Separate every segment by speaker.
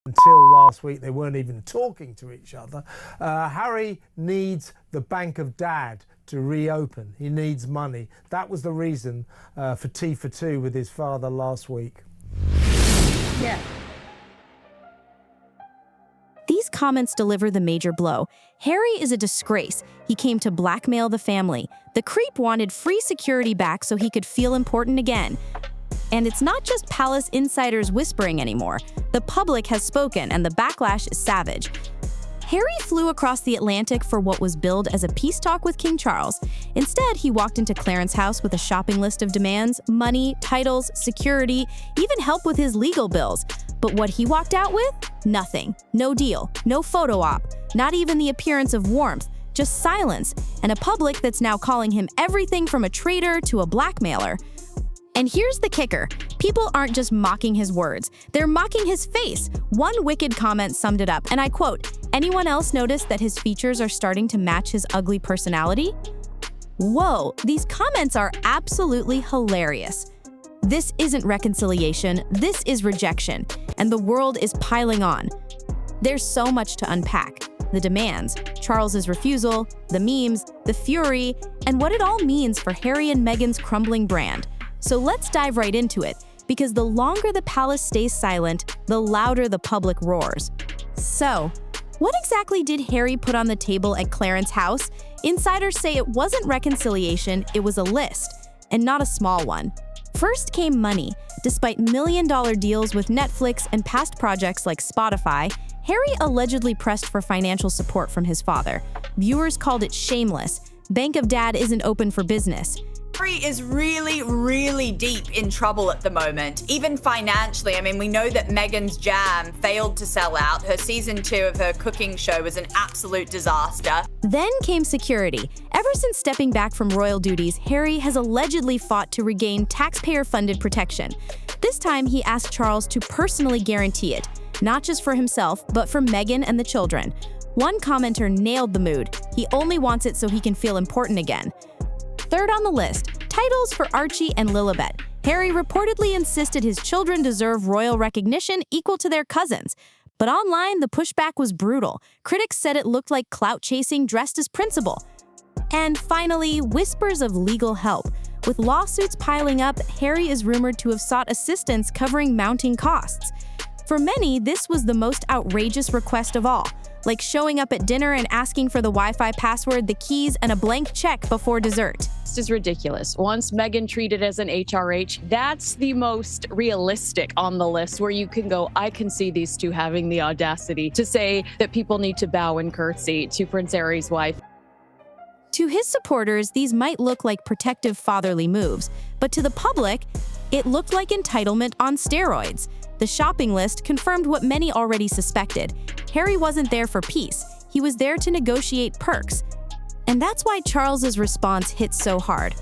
Speaker 1: Until last week, they weren't even talking to each other. Harry needs the Bank of Dad to reopen. He needs money. That was the reason for tea for two with his father last week.
Speaker 2: Yeah. These comments deliver the major blow. Harry is a disgrace. He came to blackmail the family. The creep wanted free security back so he could feel important again. And it's not just palace insiders whispering anymore. The public has spoken, and the backlash is savage. Harry flew across the Atlantic for what was billed as a peace talk with King Charles. Instead, he walked into Clarence House with a shopping list of demands: money, titles, security, even help with his legal bills. But what he walked out with? Nothing. No deal. No photo op. Not even the appearance of warmth. Just silence. And a public that's now calling him everything from a traitor to a blackmailer. And here's the kicker. People aren't just mocking his words. They're mocking his face. One wicked comment summed it up, and I quote, "Anyone else notice that his features are starting to match his ugly personality?" Whoa, these comments are absolutely hilarious. This isn't reconciliation, this is rejection, and the world is piling on. There's so much to unpack. The demands, Charles's refusal, the memes, the fury, and what it all means for Harry and Meghan's crumbling brand. So let's dive right into it, because the longer the palace stays silent, the louder the public roars. So, what exactly did Harry put on the table at Clarence House? Insiders say it wasn't reconciliation, it was a list, and not a small one. First came money. Despite million-dollar deals with Netflix and past projects like Spotify, Harry allegedly pressed for financial support from his father. Viewers called it shameless. Bank of Dad isn't open for business.
Speaker 3: Harry is really deep in trouble at the moment, even financially. I mean, we know that Meghan's Jam failed to sell out. Her season 2 of her cooking show was an absolute disaster.
Speaker 2: Then came security. Ever since stepping back from royal duties, Harry has allegedly fought to regain taxpayer-funded protection. This time, he asked Charles to personally guarantee it, not just for himself, but for Meghan and the children. One commenter nailed the mood. He only wants it so he can feel important again. Third on the list, titles for Archie and Lilibet. Harry reportedly insisted his children deserve royal recognition equal to their cousins. But online, the pushback was brutal. Critics said it looked like clout chasing dressed as principal. And finally, whispers of legal help. With lawsuits piling up, Harry is rumored to have sought assistance covering mounting costs. For many, this was the most outrageous request of all, like showing up at dinner and asking for the Wi-Fi password, the keys, and a blank check before dessert.
Speaker 4: This is ridiculous. Once Meghan treated as an HRH, that's the most realistic on the list, where you can go, I can see these two having the audacity to say that people need to bow and curtsy to Prince Harry's wife.
Speaker 2: To his supporters, these might look like protective fatherly moves, but to the public, it looked like entitlement on steroids. The shopping list confirmed what many already suspected. Harry wasn't there for peace. He was there to negotiate perks. And that's why Charles's response hit so hard.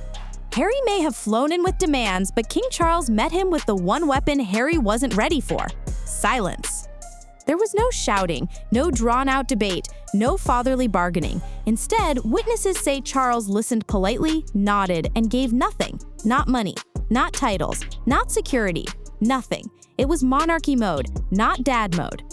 Speaker 2: Harry may have flown in with demands, but King Charles met him with the one weapon Harry wasn't ready for: silence. There was no shouting, no drawn-out debate, no fatherly bargaining. Instead, witnesses say Charles listened politely, nodded, and gave nothing. Not money, not titles, not security, nothing. It was monarchy mode, not dad mode.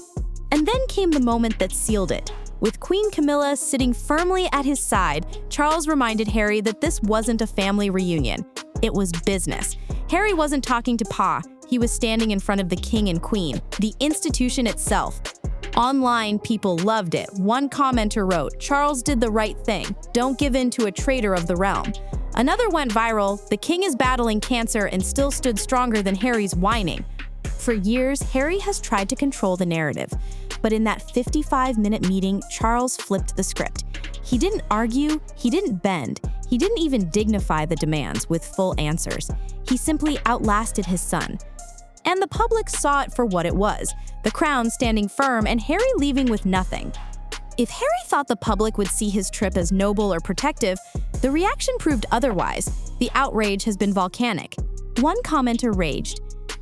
Speaker 2: And then came the moment that sealed it. With Queen Camilla sitting firmly at his side, Charles reminded Harry that this wasn't a family reunion. It was business. Harry wasn't talking to Pa. He was standing in front of the king and queen, the institution itself. Online, people loved it. One commenter wrote, "Charles did the right thing. Don't give in to a traitor of the realm." Another went viral, "The king is battling cancer and still stood stronger than Harry's whining." For years, Harry has tried to control the narrative. But in that 55-minute meeting, Charles flipped the script. He didn't argue, he didn't bend, he didn't even dignify the demands with full answers. He simply outlasted his son. And the public saw it for what it was: the crown standing firm and Harry leaving with nothing. If Harry thought the public would see his trip as noble or protective, the reaction proved otherwise. The outrage has been volcanic. One commenter raged,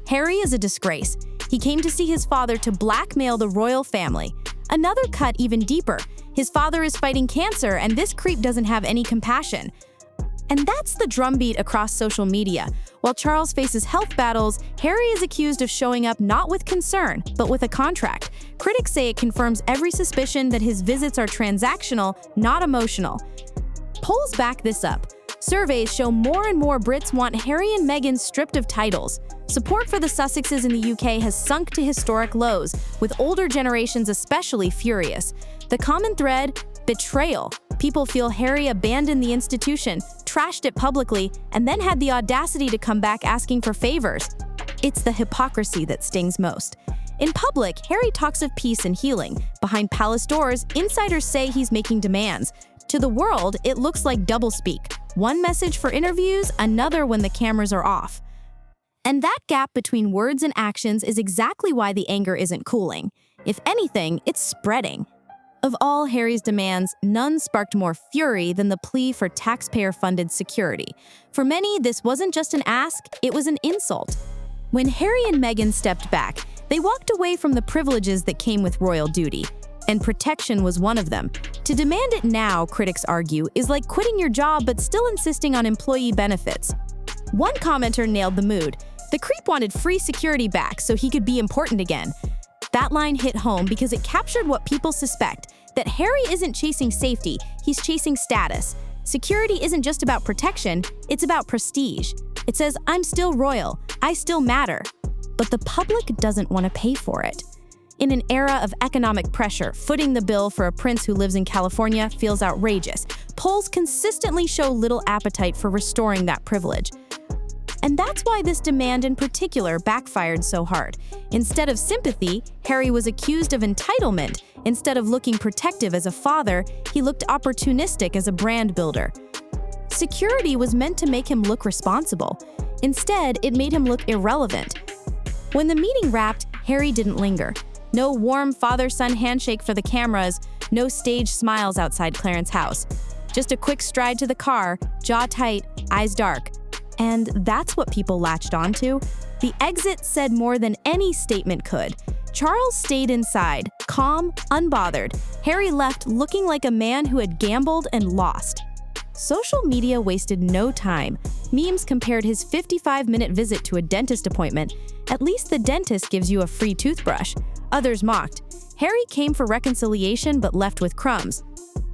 Speaker 2: "Harry is a disgrace. He came to see his father to blackmail the royal family." Another cut even deeper. "His father is fighting cancer and this creep doesn't have any compassion." And that's the drumbeat across social media. While Charles faces health battles, Harry is accused of showing up not with concern, but with a contract. Critics say it confirms every suspicion that his visits are transactional, not emotional. Polls back this up. Surveys show more and more Brits want Harry and Meghan stripped of titles. Support for the Sussexes in the UK has sunk to historic lows, with older generations especially furious. The common thread? Betrayal. People feel Harry abandoned the institution, trashed it publicly, and then had the audacity to come back asking for favors. It's the hypocrisy that stings most. In public, Harry talks of peace and healing. Behind palace doors, insiders say he's making demands. To the world, it looks like doublespeak. One message for interviews, another when the cameras are off. And that gap between words and actions is exactly why the anger isn't cooling. If anything, it's spreading. Of all Harry's demands, none sparked more fury than the plea for taxpayer-funded security. For many, this wasn't just an ask, it was an insult. When Harry and Meghan stepped back, they walked away from the privileges that came with royal duty, and protection was one of them. To demand it now, critics argue, is like quitting your job but still insisting on employee benefits. One commenter nailed the mood. The creep wanted free security back so he could be important again. That line hit home because it captured what people suspect, that Harry isn't chasing safety, he's chasing status. Security isn't just about protection, it's about prestige. It says, I'm still royal, I still matter. But the public doesn't want to pay for it. In an era of economic pressure, footing the bill for a prince who lives in California feels outrageous. Polls consistently show little appetite for restoring that privilege. And that's why this demand in particular backfired so hard. Instead of sympathy, Harry was accused of entitlement. Instead of looking protective as a father, he looked opportunistic as a brand builder. Security was meant to make him look responsible. Instead, it made him look irrelevant. When the meeting wrapped, Harry didn't linger. No warm father-son handshake for the cameras, no staged smiles outside Clarence House. Just a quick stride to the car, jaw tight, eyes dark. And that's what people latched onto. The exit said more than any statement could. Charles stayed inside, calm, unbothered. Harry left looking like a man who had gambled and lost. Social media wasted no time. Memes compared his 55-minute visit to a dentist appointment. At least the dentist gives you a free toothbrush. Others mocked. Harry came for reconciliation but left with crumbs.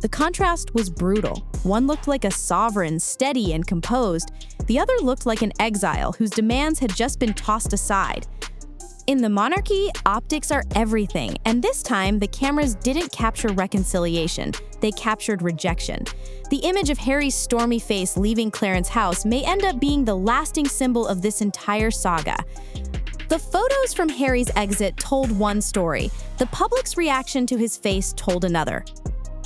Speaker 2: The contrast was brutal. One looked like a sovereign, steady and composed. The other looked like an exile whose demands had just been tossed aside. In the monarchy, optics are everything, and this time the cameras didn't capture reconciliation, they captured rejection. The image of Harry's stormy face leaving Clarence House may end up being the lasting symbol of this entire saga. The photos from Harry's exit told one story. The public's reaction to his face told another.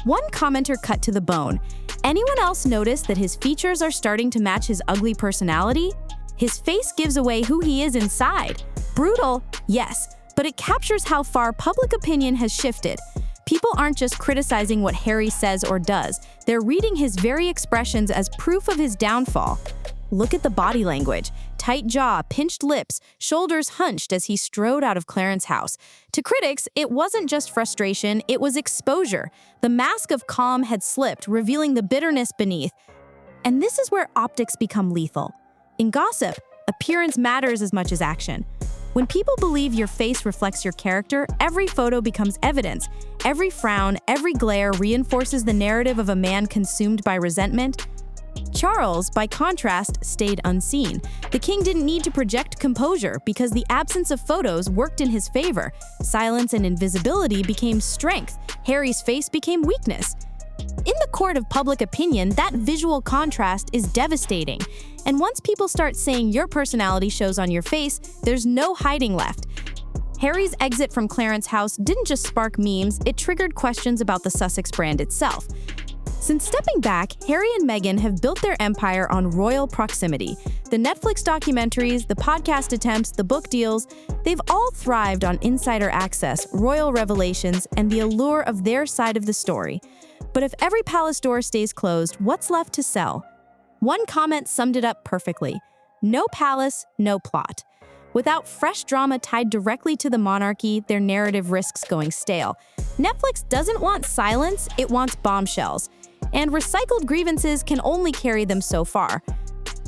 Speaker 2: One commenter cut to the bone. Anyone else notice that his features are starting to match his ugly personality? His face gives away who he is inside. Brutal, yes, but it captures how far public opinion has shifted. People aren't just criticizing what Harry says or does, they're reading his very expressions as proof of his downfall. Look at the body language. Tight jaw, pinched lips, shoulders hunched as he strode out of Clarence House. To critics, it wasn't just frustration, it was exposure. The mask of calm had slipped, revealing the bitterness beneath. And this is where optics become lethal. In gossip, appearance matters as much as action. When people believe your face reflects your character, every photo becomes evidence. Every frown, every glare reinforces the narrative of a man consumed by resentment. Charles, by contrast, stayed unseen. The king didn't need to project composure because the absence of photos worked in his favor. Silence and invisibility became strength. Harry's face became weakness. In the court of public opinion, that visual contrast is devastating. And once people start saying your personality shows on your face, there's no hiding left. Harry's exit from Clarence House didn't just spark memes, it triggered questions about the Sussex brand itself. Since stepping back, Harry and Meghan have built their empire on royal proximity. The Netflix documentaries, the podcast attempts, the book deals, they've all thrived on insider access, royal revelations, and the allure of their side of the story. But if every palace door stays closed, what's left to sell? One comment summed it up perfectly. No palace, no plot. Without fresh drama tied directly to the monarchy, their narrative risks going stale. Netflix doesn't want silence, it wants bombshells. and recycled grievances can only carry them so far.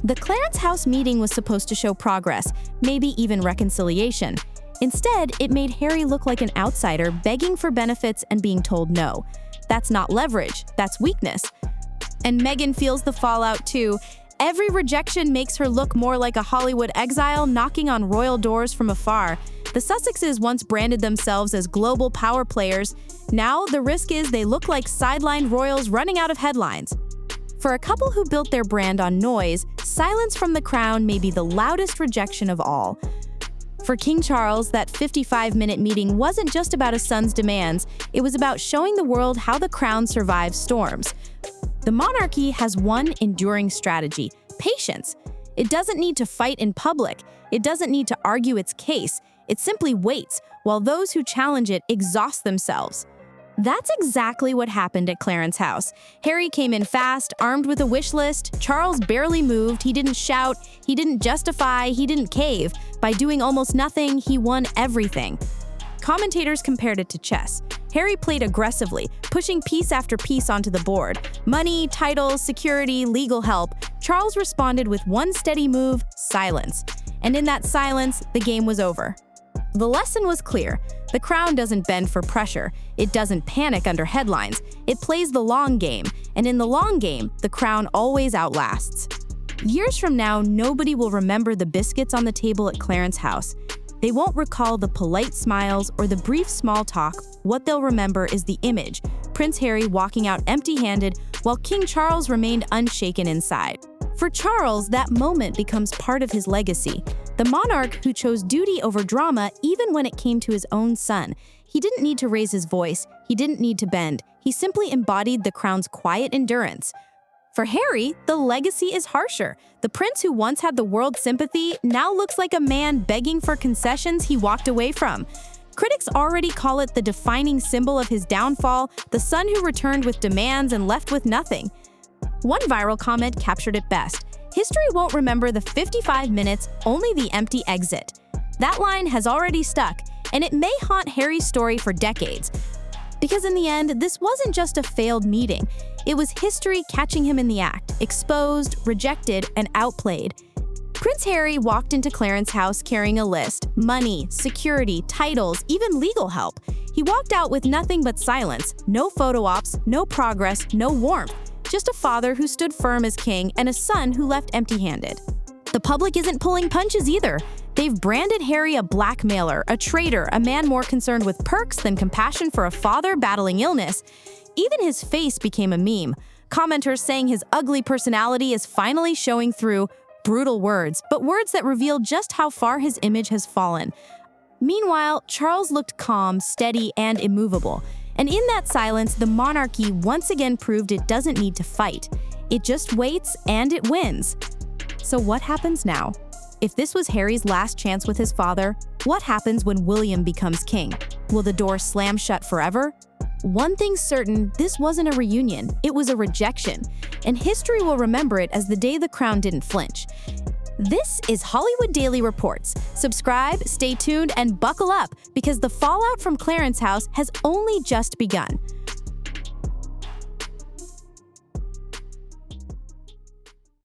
Speaker 2: The Clarence House meeting was supposed to show progress, maybe even reconciliation. Instead, it made Harry look like an outsider begging for benefits and being told no. That's not leverage, that's weakness. And Meghan feels the fallout too. Every rejection makes her look more like a Hollywood exile knocking on royal doors from afar. The Sussexes once branded themselves as global power players. Now, the risk is they look like sidelined royals running out of headlines. For a couple who built their brand on noise, silence from the crown may be the loudest rejection of all. For King Charles, that 55-minute meeting wasn't just about his son's demands, it was about showing the world how the crown survives storms. The monarchy has one enduring strategy: patience. It doesn't need to fight in public. It doesn't need to argue its case. It simply waits, while those who challenge it exhaust themselves. That's exactly what happened at Clarence House. Harry came in fast, armed with a wish list. Charles barely moved. He didn't shout. He didn't justify. He didn't cave. By doing almost nothing, he won everything. Commentators compared it to chess. Harry played aggressively, pushing piece after piece onto the board. Money, titles, security, legal help. Charles responded with one steady move: silence. And in that silence, the game was over. The lesson was clear. The crown doesn't bend for pressure. It doesn't panic under headlines. It plays the long game, and in the long game, the crown always outlasts. Years from now, nobody will remember the biscuits on the table at Clarence House. They won't recall the polite smiles or the brief small talk. What they'll remember is the image: Prince Harry walking out empty-handed while King Charles remained unshaken inside. For Charles, that moment becomes part of his legacy. The monarch who chose duty over drama even when it came to his own son. He didn't need to raise his voice. He didn't need to bend. He simply embodied the crown's quiet endurance. For Harry, the legacy is harsher. The prince who once had the world's sympathy now looks like a man begging for concessions he walked away from. Critics already call it the defining symbol of his downfall, the son who returned with demands and left with nothing. One viral comment captured it best: "History won't remember the 55 minutes, only the empty exit." That line has already stuck, and it may haunt Harry's story for decades. Because in the end, this wasn't just a failed meeting. It was history catching him in the act, exposed, rejected, and outplayed. Prince Harry walked into Clarence House carrying a list: money, security, titles, even legal help. He walked out with nothing but silence, no photo ops, no progress, no warmth. Just a father who stood firm as king and a son who left empty-handed. The public isn't pulling punches either. They've branded Harry a blackmailer, a traitor, a man more concerned with perks than compassion for a father battling illness. Even his face became a meme. Commenters saying his ugly personality is finally showing through. Brutal words, but words that reveal just how far his image has fallen. Meanwhile, Charles looked calm, steady, and immovable. And in that silence, the monarchy once again proved it doesn't need to fight. It just waits, and it wins. So what happens now? If this was Harry's last chance with his father, what happens when William becomes king? Will the door slam shut forever? One thing's certain, this wasn't a reunion, it was a rejection. And history will remember it as the day the crown didn't flinch. This is Hollywood Daily Reports. Subscribe, stay tuned, and buckle up, because the fallout from Clarence House has only just begun.